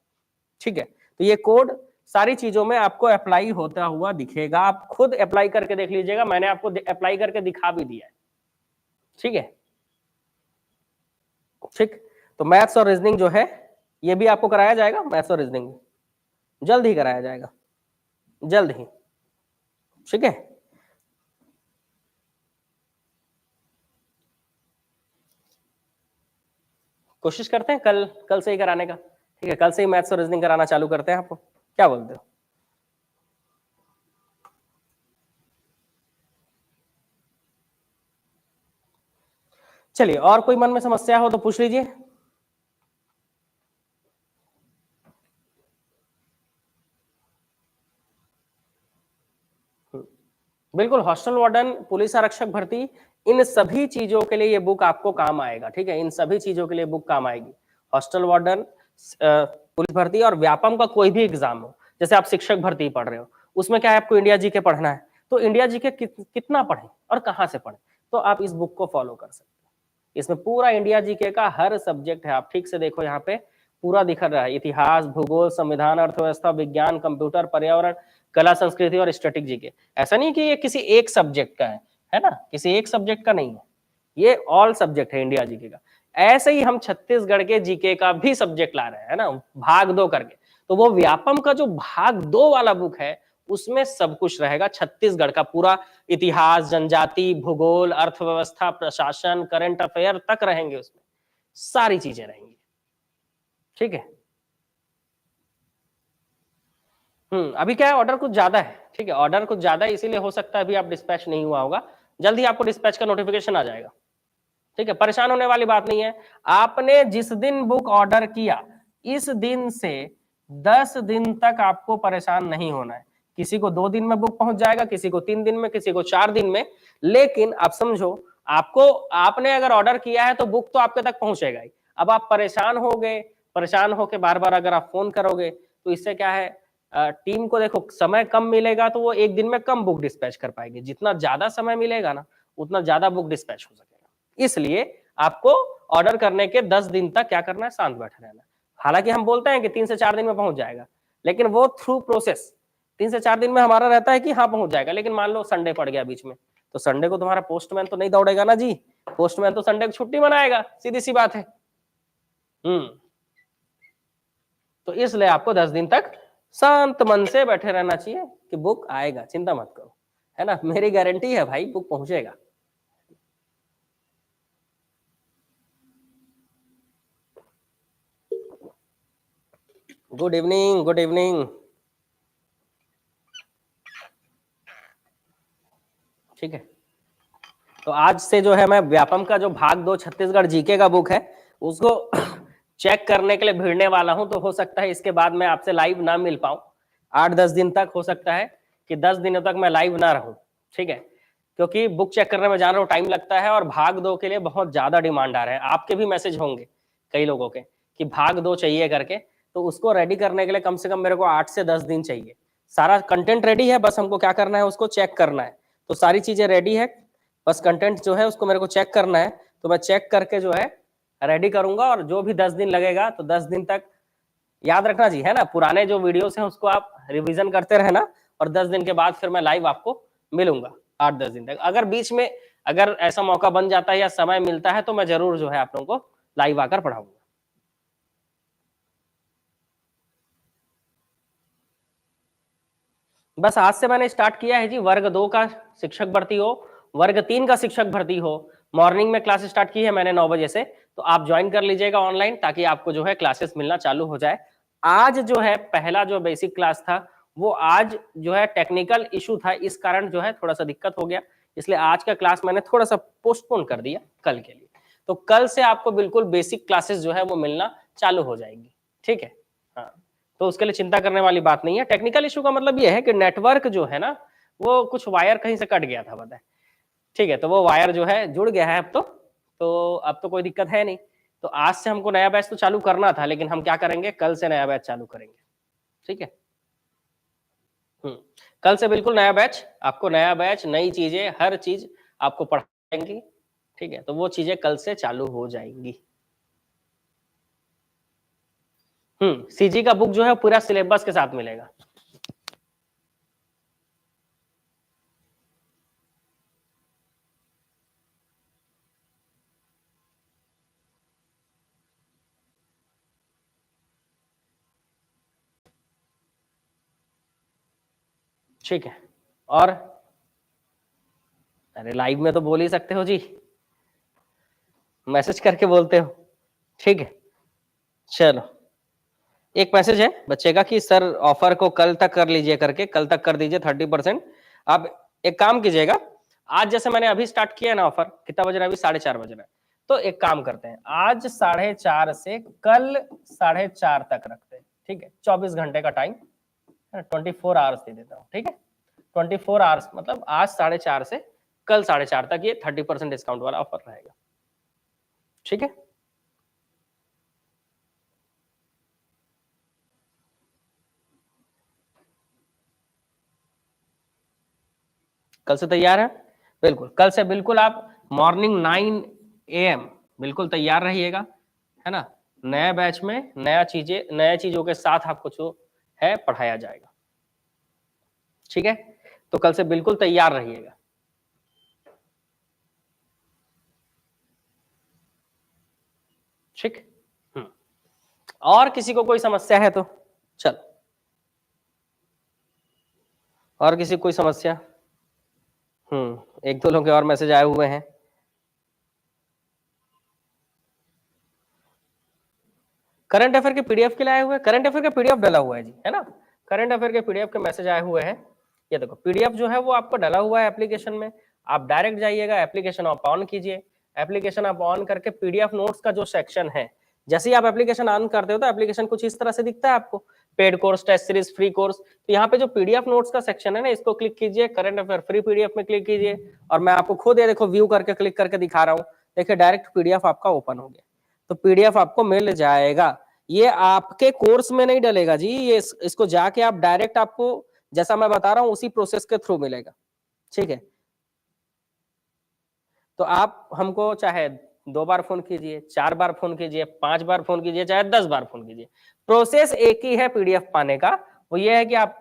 ठीक है, तो ये कोड सारी चीजों में आपको अप्लाई होता हुआ दिखेगा। आप खुद अप्लाई करके देख लीजिएगा, मैंने आपको अप्लाई करके दिखा भी दिया है। ठीक है, ठीक। तो मैथ्स और रीजनिंग जो है ये भी आपको कराया जाएगा, मैथ्स और रीजनिंग जल्द ही कराया जाएगा, जल्द ही। ठीक है, कोशिश करते हैं कल से ही कराने का। ठीक है, कल से ही मैथ्स और रीजनिंग कराना चालू करते हैं आपको, क्या बोलते हो। चलिए, और कोई मन में समस्या हो तो पूछ लीजिए। बिल्कुल, हॉस्टल वार्डन, पुलिस आरक्षक भर्ती, इन सभी चीजों के लिए ये बुक आपको काम आएगा। ठीक है, इन सभी चीजों के लिए बुक काम आएगी। हॉस्टल वार्डन, पुलिस भर्ती और व्यापम का कोई भी एग्जाम हो, जैसे आप शिक्षक भर्ती पढ़ रहे हो, उसमें क्या है, आपको इंडिया जीके पढ़ना है, तो इंडिया जीके कितना पढ़े और कहाँ से पढ़े, तो आप इस बुक को फॉलो कर सकते हैं। इसमें पूरा इंडिया जीके का हर सब्जेक्ट है। आप ठीक से देखो, यहाँ पे पूरा दिख रहा है, इतिहास, भूगोल, संविधान, अर्थव्यवस्था, विज्ञान, कंप्यूटर, पर्यावरण, कला, संस्कृति और स्टैटिक जीके। ऐसा नहीं कि ये किसी एक सब्जेक्ट का है ना, किसी एक सब्जेक्ट का नहीं है, ये ऑल सब्जेक्ट है इंडिया जीके का। ऐसे ही हम छत्तीसगढ़ के जीके का भी सब्जेक्ट ला रहे हैं, है ना, भाग 2 करके। तो वो व्यापम का जो भाग 2 वाला बुक है उसमें सब कुछ रहेगा, छत्तीसगढ़ का पूरा इतिहास, जनजाति, भूगोल, अर्थव्यवस्था, प्रशासन, करंट अफेयर तक रहेंगे, उसमें सारी चीजें रहेंगी। ठीक है, अभी क्या है, ऑर्डर कुछ ज्यादा है। ठीक है, ऑर्डर कुछ ज्यादा है, इसीलिए हो सकता है अभी आप डिस्पैच नहीं हुआ होगा, जल्दी आपको डिस्पैच का नोटिफिकेशन आ जाएगा। ठीक है, परेशान होने वाली बात नहीं है। आपने जिस दिन बुक ऑर्डर किया इस दिन से 10 दिन तक आपको परेशान नहीं होना है। किसी को 2 दिन में बुक पहुंच जाएगा, किसी को 3 दिन में, किसी को 4 दिन में। लेकिन आप समझो, आपने अगर ऑर्डर किया है तो बुक तो आपके तक पहुंचेगा ही। अब आप परेशान हो गए, परेशान होकर बार बार अगर आप फोन करोगे तो इससे क्या है, टीम को देखो समय कम मिलेगा तो वो एक दिन में कम बुक डिस्पैच कर पाएगी। जितना ज्यादा समय मिलेगा ना उतना ज्यादा बुक डिस्पैच हो सकेगा। इसलिए आपको ऑर्डर करने के 10 दिन तक क्या करना है, शांत बैठे रहना। हालांकि हम बोलते हैं कि 3 से 4 दिन में पहुंच जाएगा, लेकिन वो थ्रू प्रोसेस 3 से 4 दिन में हमारा रहता है कि हाँ पहुंच जाएगा। लेकिन मान लो संडे पड़ गया बीच में, तो संडे को तुम्हारा पोस्टमैन तो नहीं दौड़ेगा ना जी, पोस्टमैन तो संडे को छुट्टी मनाएगा, सीधी सी बात है। तो इसलिए आपको 10 दिन तक शांत मन से बैठे रहना चाहिए कि बुक आएगा, चिंता मत करो, है ना, मेरी गारंटी है भाई, बुक पहुंचेगा। Good evening, good evening. ठीक है, तो आज से जो है मैं व्यापम का जो भाग 2 छत्तीसगढ़ जीके का बुक है उसको चेक करने के लिए भिड़ने वाला हूं, तो हो सकता है इसके बाद मैं आपसे लाइव ना मिल पाऊं। 8-10 दिन तक हो सकता है कि 10 दिनों तक मैं लाइव ना रहूं, ठीक है, क्योंकि बुक चेक करने में जान रहा हूं टाइम लगता है और भाग दो के लिए बहुत ज्यादा डिमांड आ रहा है। आपके भी मैसेज होंगे कई लोगों के कि भाग दो चाहिए करके, तो उसको रेडी करने के लिए कम से कम मेरे को 8 से 10 दिन चाहिए। सारा कंटेंट रेडी है, बस हमको क्या करना है, उसको चेक करना है। तो सारी चीजें रेडी है, बस कंटेंट जो है उसको मेरे को चेक करना है। तो मैं चेक करके जो है रेडी करूंगा, और जो भी 10 दिन लगेगा तो 10 दिन तक याद रखना जी, है ना, पुराने जो वीडियोस हैं उसको आप रिवीजन करते रहना, और 10 दिन के बाद फिर मैं लाइव आपको मिलूंगा 8-10 दिन तक। अगर बीच में अगर ऐसा मौका बन जाता है या समय मिलता है तो मैं जरूर जो है आप लोगों को लाइव आकर पढ़ाऊंगा। बस आज से मैंने स्टार्ट किया है जी। वर्ग 2 का शिक्षक भर्ती हो, वर्ग 3 का शिक्षक भर्ती हो, मॉर्निंग में क्लास स्टार्ट की है मैंने 9 बजे से, तो आप ज्वाइन कर लीजिएगा ऑनलाइन, ताकि आपको जो है क्लासेस मिलना चालू हो जाए। आज जो है पहला जो बेसिक क्लास था वो आज जो है टेक्निकल इशू था, इस कारण जो है थोड़ा सा दिक्कत हो गया, इसलिए आज का क्लास मैंने थोड़ा सा पोस्टपोन कर दिया कल के लिए। तो कल से आपको बिल्कुल बेसिक क्लासेस जो है वो मिलना चालू हो जाएंगी, ठीक है। हाँ, तो उसके लिए चिंता करने वाली बात नहीं है। टेक्निकल इशू का मतलब ये है कि नेटवर्क जो है ना, वो कुछ वायर कहीं से कट गया था, पता है, ठीक है, तो वो वायर जो है जुड़ गया है अब तो अब तो कोई दिक्कत है नहीं। तो आज से हमको नया बैच तो चालू करना था, लेकिन हम क्या करेंगे, कल से नया बैच चालू करेंगे, ठीक है। कल से बिल्कुल नया बैच, आपको नया बैच, नई चीजें, हर चीज आपको पढ़ाएंगी, ठीक है, तो वो चीजें कल से चालू हो जाएंगी। सीजी का बुक जो है पूरा सिलेबस के साथ मिलेगा। ठीक है, और अरे लाइव में तो बोल ही सकते हो जी, मैसेज करके बोलते हो, ठीक है। चलो, एक मैसेज है बच्चे का कि सर ऑफर को कल तक कर लीजिए करके, कल तक कर दीजिए 30%। आप एक काम कीजिएगा, आज जैसे मैंने अभी स्टार्ट किया है ना ऑफर, कितना बज रहा है अभी, 4:30 बज रहा है, तो एक काम करते हैं, आज 4:30 से कल 4:30 तक रखते हैं, ठीक है, 24 घंटे का टाइम, 24 आवर्स दे देता हूँ, ठीक है, 24 आवर्स मतलब आज 4:30 से कल 4:30 तक ये 30% डिस्काउंट वाला ऑफर रहेगा, ठीक है। कल से तैयार है, बिल्कुल कल से बिल्कुल आप मॉर्निंग 9 AM बिल्कुल तैयार रहिएगा, है ना। नए बैच में नया चीजों के साथ आपको जो है पढ़ाया जाएगा, ठीक है, तो कल से बिल्कुल तैयार रहिएगा। ठीक, और किसी को कोई समस्या है तो चल, और किसी को कोई समस्या? एक दो लोग के और मैसेज आए हुए हैं। करंट अफेयर के पीडीएफ के लिए आए हुए हैं, करंट अफेयर का पीडीएफ डला हुआ है जी, है ना, करंट अफेयर के पीडीएफ के मैसेज आए हुए हैं। ये देखो पीडीएफ जो है वो आपको डला हुआ है एप्लीकेशन में, आप डायरेक्ट जाइएगा, एप्लीकेशन आप ऑन कीजिए, एप्लीकेशन आप ऑन करके पीडीएफ नोट्स का जो सेक्शन है, जैसे ही आप एप्लीकेशन ऑन करते हो तो एप्लीकेशन कुछ इस तरह से दिखता है आपको, paid course, test series, free course. तो यहाँ पे जो पीडीएफ नोट्स का सेक्शन है ना, इसको क्लिक कीजिए, करंट अफेयर फ्री पीडीएफ में क्लिक कीजिए, और मैं आपको खुद ये देखो व्यू करके क्लिक करके दिखा रहा हूँ, देखिए डायरेक्ट पीडीएफ आपका ओपन हो गया, तो पीडीएफ आपको मिल जाएगा। ये आपके कोर्स में नहीं डलेगा जी, ये इसको जाके आप डायरेक्ट, आपको जैसा मैं बता रहा हूँ उसी प्रोसेस के थ्रू मिलेगा, ठीक है। तो आप हमको चाहे 2 बार फोन कीजिए, 4 बार फोन कीजिए, 5 बार फोन कीजिए, चाहे 10 बार फोन कीजिए, प्रोसेस एक ही है पीडीएफ पाने का। वो ये है कि आप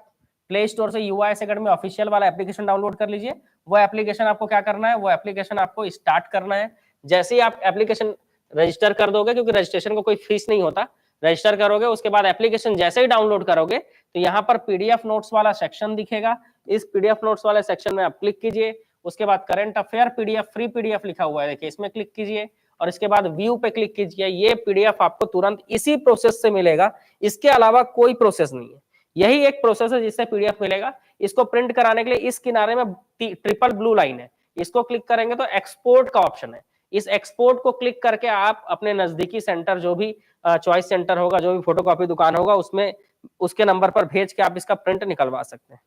प्ले स्टोर से यूआईएस एकेडमी ऑफिशियल वाला एप्लीकेशन डाउनलोड कर लीजिए। वो एप्लीकेशन आपको क्या करना है, वो एप्लीकेशन आपको स्टार्ट करना है। जैसे ही आप एप्लीकेशन रजिस्टर कर दोगे, क्योंकि रजिस्ट्रेशन को कोई फीस नहीं होता, रजिस्टर करोगे उसके बाद एप्लीकेशन जैसे ही डाउनलोड करोगे तो यहाँ पर पीडीएफ नोट्स वाला सेक्शन दिखेगा, इस पीडीएफ नोट्स वाले सेक्शन में आप क्लिक कीजिए, उसके बाद current affair PDF free PDF लिखा हुआ है, देखिए इसमें क्लिक कीजिए, और इसके बाद व्यू पे क्लिक कीजिए। ये पीडीएफ आपको तुरंत इसी प्रोसेस से मिलेगा, इसके अलावा कोई प्रोसेस नहीं है, यही एक प्रोसेस है जिससे पीडीएफ मिलेगा। इसको प्रिंट कराने के लिए इस किनारे में ट्रिपल ब्लू लाइन है, इसको क्लिक करेंगे तो एक्सपोर्ट का ऑप्शन है, इस एक्सपोर्ट को क्लिक करके आप अपने नजदीकी सेंटर, जो भी चॉइस सेंटर होगा, जो भी फोटोकॉपी दुकान होगा, उसमें उसके नंबर पर भेज के आप इसका प्रिंट निकलवा सकते हैं।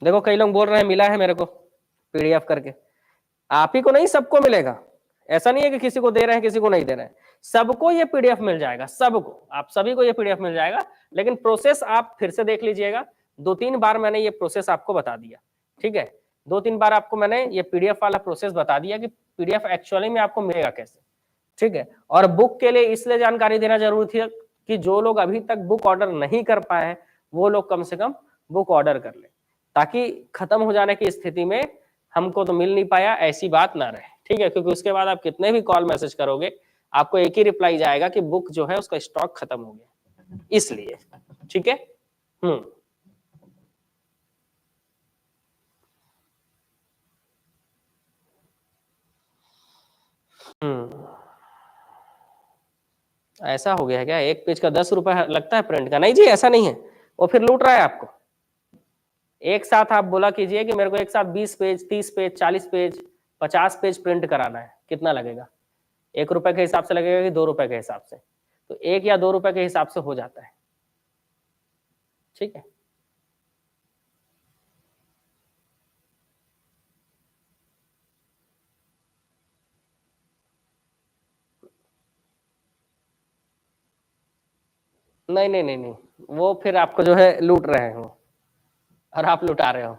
देखो कई लोग बोल रहे हैं मिला है मेरे को पीडीएफ करके, आप ही को नहीं सबको मिलेगा। ऐसा नहीं है कि किसी को दे रहे हैं किसी को नहीं दे रहे हैं, सबको ये पीडीएफ मिल जाएगा, सबको, आप सभी को ये पीडीएफ मिल जाएगा। लेकिन प्रोसेस आप फिर से देख लीजिएगा, 2-3 बार मैंने ये प्रोसेस आपको बता दिया, ठीक है, 2-3 बार आपको मैंने ये पीडीएफ वाला प्रोसेस बता दिया कि पीडीएफ एक्चुअली में आपको मिलेगा कैसे, ठीक है। और बुक के लिए इसलिए जानकारी देना जरूरी थी कि जो लोग अभी तक बुक ऑर्डर नहीं कर पाए हैं वो लोग कम से कम बुक ऑर्डर कर ले, ताकि खत्म हो जाने की स्थिति में हमको तो मिल नहीं पाया ऐसी बात ना रहे, ठीक है। क्योंकि उसके बाद आप कितने भी कॉल मैसेज करोगे आपको एक ही रिप्लाई जाएगा कि बुक जो है उसका स्टॉक खत्म हो गया, इसलिए, ठीक है। ऐसा हो गया है क्या, एक पेज का 10 रुपए लगता है प्रिंट का? नहीं जी, ऐसा नहीं है, वो फिर लूट रहा है आपको। एक साथ आप बोला कीजिए कि मेरे को एक साथ 20 page, 30 page, 40 page, 50 page print कराना है, कितना लगेगा? 1 रुपए के हिसाब से लगेगा कि 2 रुपए के हिसाब से? तो 1 या 2 रुपए के हिसाब से हो जाता है, ठीक है। नहीं नहीं नहीं नहीं, वो फिर आपको जो है लूट रहे हो और आप लुटा रहे हो।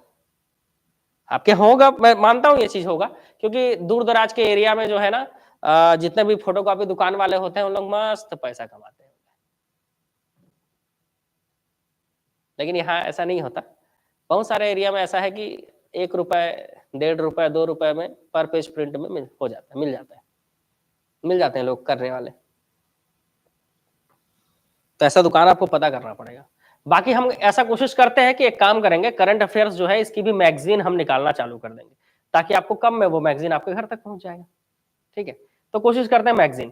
आपके होगा, मैं मानता हूं ये चीज होगा, क्योंकि दूर दराज के एरिया में जो है ना जितने भी फोटोकॉपी दुकान वाले होते हैं उन लोग मस्त पैसा कमाते हैं, लेकिन यहाँ ऐसा नहीं होता। बहुत सारे एरिया में ऐसा है कि 1 रुपए, 1.5 रुपए, 2 रुपए में पर पेज प्रिंट में हो जाता है, मिल जाता है, मिल जाते हैं लोग करने वाले। तो ऐसा दुकान आपको पता करना पड़ेगा। बाकी हम ऐसा कोशिश करते हैं कि एक काम करेंगे, करंट अफेयर्स जो है इसकी भी मैगजीन हम निकालना चालू कर देंगे, ताकि आपको कम में वो मैगजीन आपके घर तक पहुंच जाएगा, ठीक है। तो कोशिश करते हैं मैगजीन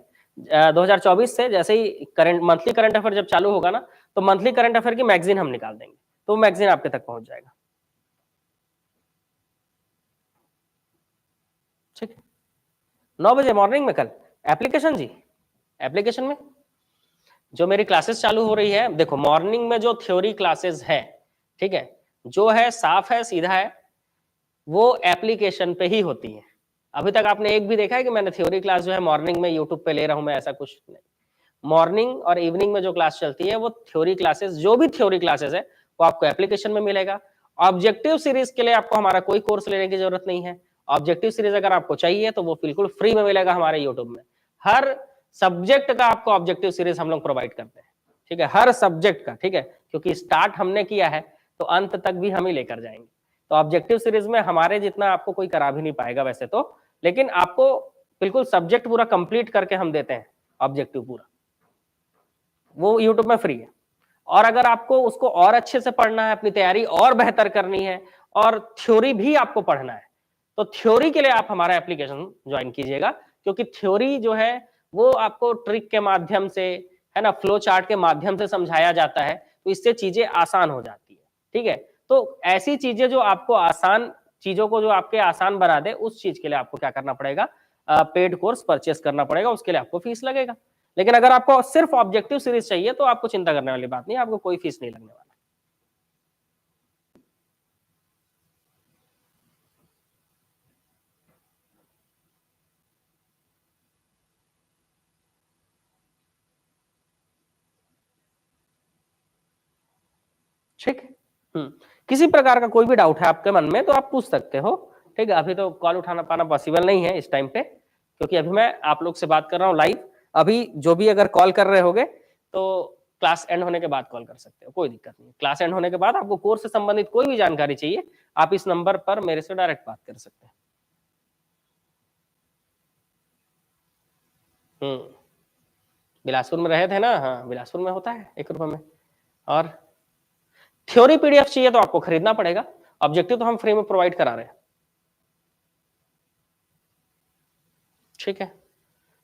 2024 से जैसे ही करंट मंथली करंट अफेयर जब चालू होगा ना, तो मंथली करंट अफेयर की मैगजीन हम निकाल देंगे, तो मैगजीन आपके तक पहुंच जाएगा, ठीक है। 9 बजे मॉर्निंग में कल एप्लीकेशन जी, एप्लीकेशन में जो मेरी क्लासेस चालू हो रही है, देखो मॉर्निंग में जो थ्योरी क्लासेस है, ठीक है, जो है साफ है, सीधा है, वो एप्लीकेशन पे ही होती है। अभी तक आपने एक भी देखा है कि मैंने थ्योरी क्लास जो है मॉर्निंग में यूट्यूब पे ले रहा हूं मैं? ऐसा कुछ नहीं। मॉर्निंग और इवनिंग में जो क्लास चलती है वो थ्योरी क्लासेस, जो भी थ्योरी क्लासेस है वो आपको एप्लीकेशन में मिलेगा। ऑब्जेक्टिव सीरीज के लिए आपको हमारा कोई कोर्स लेने की जरूरत नहीं है। ऑब्जेक्टिव सीरीज अगर आपको चाहिए तो वो बिल्कुल फ्री में मिलेगा हमारे यूट्यूब में। हर सब्जेक्ट का आपको ऑब्जेक्टिव सीरीज हम लोग प्रोवाइड करते हैं, ठीक है, हर सब्जेक्ट का, ठीक है, क्योंकि स्टार्ट हमने किया है तो अंत तक भी हम ही लेकर जाएंगे। तो ऑब्जेक्टिव सीरीज में हमारे जितना आपको कोई करा भी नहीं पाएगा वैसे तो, लेकिन आपको बिल्कुल सब्जेक्ट पूरा कंप्लीट करके हम देते हैं ऑब्जेक्टिव पूरा, वो यूट्यूब में फ्री है। और अगर आपको उसको और अच्छे से पढ़ना है, अपनी तैयारी और बेहतर करनी है और थ्योरी भी आपको पढ़ना है, तो थ्योरी के लिए आप हमारा एप्लीकेशन ज्वाइन कीजिएगा, क्योंकि थ्योरी जो है वो आपको ट्रिक के माध्यम से, है ना, फ्लो चार्ट के माध्यम से समझाया जाता है, तो इससे चीजें आसान हो जाती है, ठीक है। तो ऐसी चीजें जो आपको आसान, चीजों को जो आपके आसान बना दे, उस चीज के लिए आपको क्या करना पड़ेगा? पेड कोर्स परचेस करना पड़ेगा, उसके लिए आपको फीस लगेगा। लेकिन अगर आपको सिर्फ ऑब्जेक्टिव सीरीज चाहिए तो आपको चिंता करने वाली बात नहीं, आपको कोई फीस नहीं लगने वाला। ठीक है। किसी प्रकार का कोई भी डाउट है आपके मन में तो आप पूछ सकते हो, ठीक है। अभी तो कॉल उठाना पाना पॉसिबल नहीं है इस टाइम पे, क्योंकि अभी मैं आप लोग से बात कर रहा हूँ लाइव। अभी जो भी अगर कॉल कर रहे होगे तो क्लास एंड होने के बाद कॉल कर सकते हो, कोई दिक्कत नहीं। क्लास एंड होने के बाद आपको कोर्स से संबंधित कोई भी जानकारी चाहिए, आप इस नंबर पर मेरे से डायरेक्ट बात कर सकते हैं। बिलासपुर में रहे थे ना? हाँ, बिलासपुर में होता है 1 रुपए में। और थ्योरी पीडीएफ चाहिए तो आपको खरीदना पड़ेगा, ऑब्जेक्टिव तो हम फ्री में प्रोवाइड करा रहे हैं, ठीक है।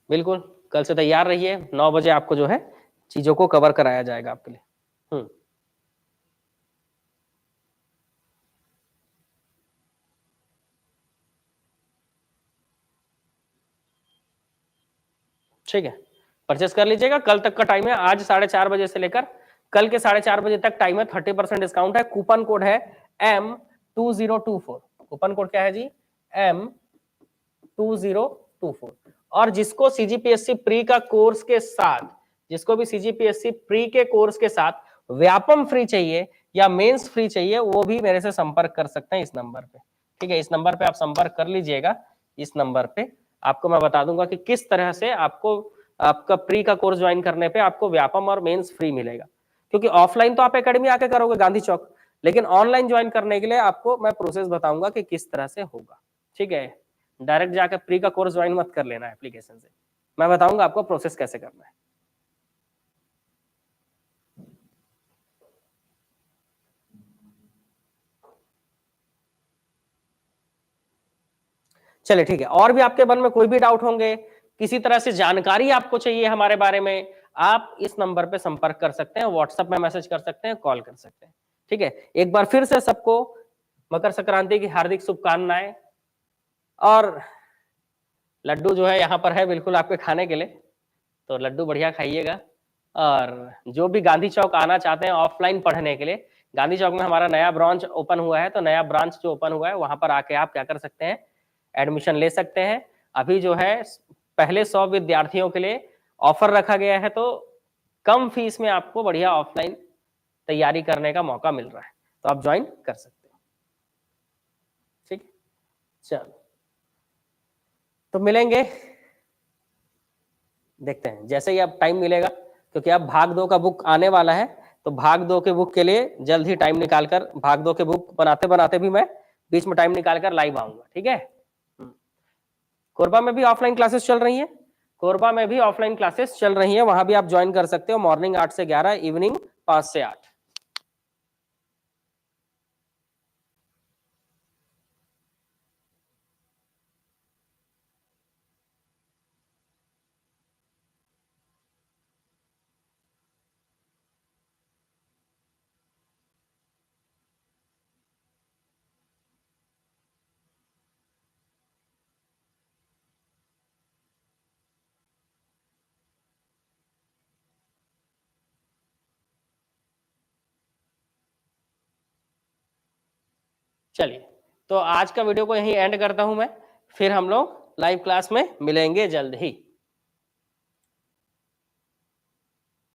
बिल्कुल कल से तैयार रहिए, 9 बजे आपको जो है चीजों को कवर कराया जाएगा आपके लिए। ठीक है, परचेस कर लीजिएगा, कल तक का टाइम है, आज 4:30 बजे से लेकर कल के 4:30 बजे तक टाइम है, 30% डिस्काउंट है। कूपन कोड है M2024। कूपन कोड क्या है जी? M2024। और जिसको सीजीपीएससी प्री का कोर्स के साथ, जिसको भी सीजीपीएससी प्री के कोर्स के साथ व्यापम फ्री चाहिए या मेंस फ्री चाहिए, वो भी मेरे से संपर्क कर सकते हैं इस नंबर पे। ठीक है, इस नंबर पे आप संपर्क कर लीजिएगा। इस नंबर पे आपको मैं बता दूंगा कि किस तरह से आपको आपका प्री का कोर्स ज्वाइन करने पे आपको व्यापम और मेंस फ्री मिलेगा। क्योंकि ऑफलाइन तो आप एकेडमी आके करोगे गांधी चौक, लेकिन ऑनलाइन ज्वाइन करने के लिए आपको मैं प्रोसेस बताऊंगा कि किस तरह से होगा। ठीक है, डायरेक्ट जाकर प्री का कोर्स ज्वाइन मत कर लेना एप्लीकेशन से, मैं बताऊंगा आपको प्रोसेस कैसे करना है। चलिए ठीक है, और भी आपके मन में कोई भी डाउट होंगे, किसी तरह से जानकारी आपको चाहिए हमारे बारे में, आप इस नंबर पे संपर्क कर सकते हैं, व्हाट्सएप में मैसेज कर सकते हैं, कॉल कर सकते हैं। ठीक है, एक बार फिर से सबको मकर संक्रांति की हार्दिक शुभकामनाएं। और लड्डू जो है यहाँ पर है बिल्कुल आपके खाने के लिए, तो लड्डू बढ़िया खाइएगा। और जो भी गांधी चौक आना चाहते हैं ऑफलाइन पढ़ने के लिए, गांधी चौक में हमारा नया ब्रांच ओपन हुआ है, तो नया ब्रांच जो ओपन हुआ है वहां पर आके आप क्या कर सकते हैं, एडमिशन ले सकते हैं। अभी जो है पहले 100 विद्यार्थियों के लिए ऑफर रखा गया है, तो कम फीस में आपको बढ़िया ऑफलाइन तैयारी करने का मौका मिल रहा है, तो आप ज्वाइन कर सकते हैं। ठीक, चलो तो मिलेंगे, देखते हैं जैसे ही अब टाइम मिलेगा, क्योंकि अब भाग 2 का बुक आने वाला है, तो भाग 2 के बुक के लिए जल्द ही टाइम निकालकर, भाग 2 के बुक बनाते बनाते भी मैं बीच में टाइम निकालकर लाइव आऊंगा। ठीक है, कोरबा में भी ऑफलाइन क्लासेस चल रही है, कोरबा में भी ऑफलाइन क्लासेस चल रही है, वहां भी आप ज्वाइन कर सकते हो, मॉर्निंग 8 से 11, इवनिंग 5 से 8। चलिए, तो आज का वीडियो को यहीं एंड करता हूं मैं, फिर हम लोग लाइव क्लास में मिलेंगे जल्द ही।